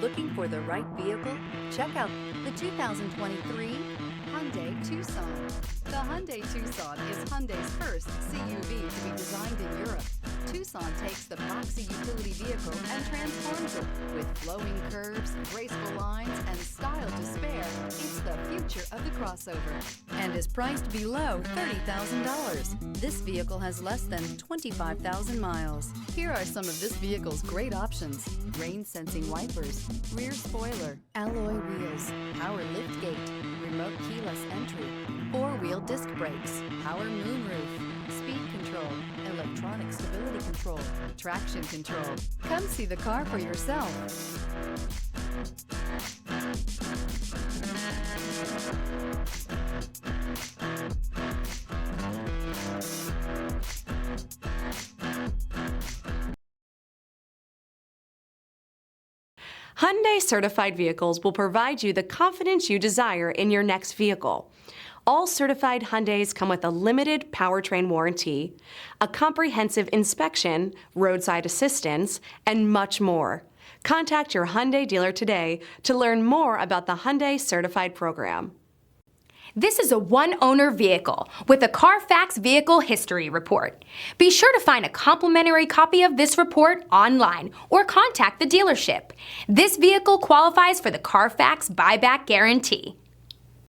Looking for the right vehicle? Check out the 2023 Hyundai Tucson. The Hyundai Tucson is Hyundai's first CUV to be designed in Europe. Tucson takes the boxy utility vehicle and transforms it. With flowing curves, graceful lines, and style to spare, it's the future of the crossover and is priced below $30,000. This vehicle has less than 25,000 miles. Here are some of this vehicle's great options: rain-sensing wipers, rear spoiler, alloy wheels, power liftgate, remote keyless entry, four-wheel disc brakes, power moonroof, speed control, electronic stability control, traction control. Come see the car for yourself. Hyundai certified vehicles will provide you the confidence you desire in your next vehicle. All certified Hyundais come with a limited powertrain warranty, a comprehensive inspection, roadside assistance, and much more. Contact your Hyundai dealer today to learn more about the Hyundai Certified Program. This is a one-owner vehicle with a CARFAX Vehicle History Report. Be sure to find a complimentary copy of this report online or contact the dealership. This vehicle qualifies for the CARFAX Buyback Guarantee.